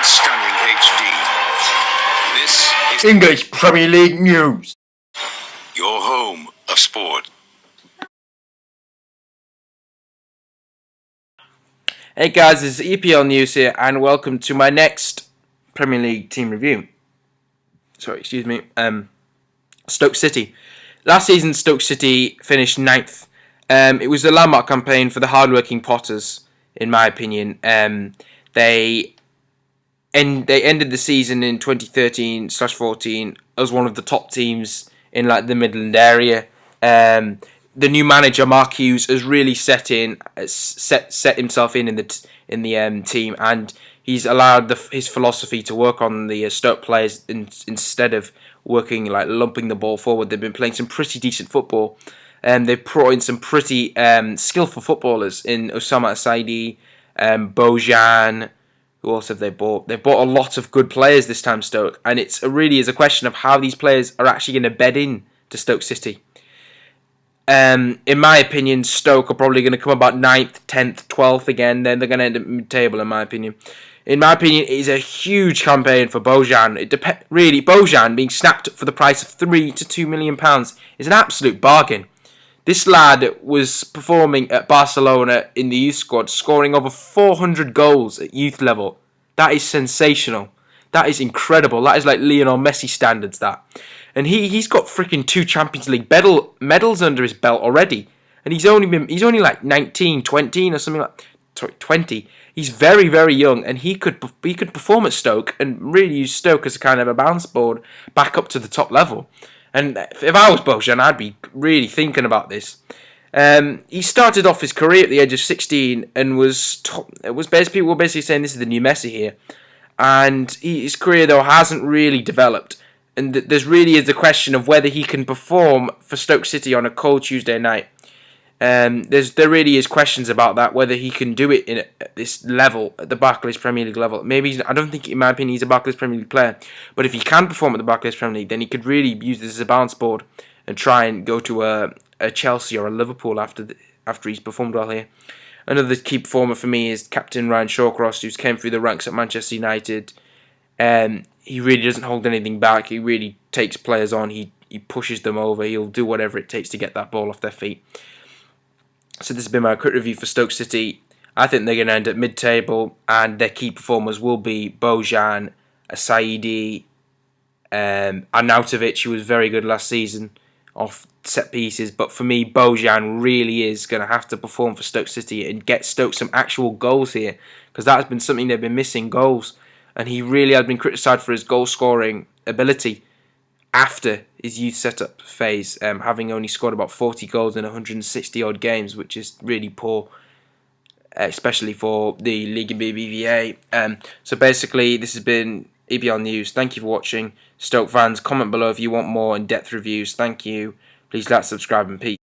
stunning HD. This is English Premier League news. Your home of sport. Hey guys, it's EPL News here, and welcome to my next Premier League team review. Stoke City. Last season, Stoke City finished 9th. It was a landmark campaign for the hard-working Potters, in my opinion. They ended the season in 2013/14 as one of the top teams in the Midland area. The new manager Mark Hughes has really set himself in the team, and he's allowed his philosophy to work on the Stoke players instead of working lumping the ball forward. They've been playing some pretty decent football, and they've brought in some pretty skillful footballers in Osama Saidi, Bojan. Who else have they bought? They've bought a lot of good players this time, Stoke, and it really is a question of how these players are actually going to bed in to Stoke City. In my opinion, Stoke are probably going to come about 9th, 10th, 12th again. Then they're going to end up mid-table, in my opinion. In my opinion, it is a huge campaign for Bojan. Bojan being snapped for the price of £3 to £2 million is an absolute bargain. This lad was performing at Barcelona in the youth squad, scoring over 400 goals at youth level. That is sensational. That is incredible. That is like Lionel Messi standards, that. And he's got freaking 2 Champions League medals under his belt already. And he's only like 19, 20 or something like 20. He's very, very young, and he could perform at Stoke and really use Stoke as a kind of a bounce board back up to the top level. And if I was Bojan, I'd be really thinking about this. He started off his career at the age of 16 and people were basically saying this is the new Messi here. And his career, though, hasn't really developed. And there's really is the question of whether he can perform for Stoke City on a cold Tuesday night. There really is questions about that, whether he can do it at this level, at the Barclays Premier League level. I don't think, in my opinion, he's a Barclays Premier League player. But if he can perform at the Barclays Premier League, then he could really use this as a balance board and try and go to a Chelsea or a Liverpool after he's performed well here. Another key performer for me is Captain Ryan Shawcross, who's came through the ranks at Manchester United. He really doesn't hold anything back. He really takes players on. He pushes them over. He'll do whatever it takes to get that ball off their feet. So this has been my quick review for Stoke City. I think they're going to end at mid-table, and their key performers will be Bojan, Saidi, Arnautovic, who was very good last season off set pieces. But for me, Bojan really is going to have to perform for Stoke City and get Stoke some actual goals here, because that has been something they've been missing, goals. And he really has been criticised for his goal-scoring ability after his youth setup phase, having only scored about 40 goals in 160-odd games, which is really poor, especially for the Liga BBVA. So basically, this has been EPL News. Thank you for watching. Stoke fans, comment below if you want more in-depth reviews. Thank you. Please like, subscribe, and peace.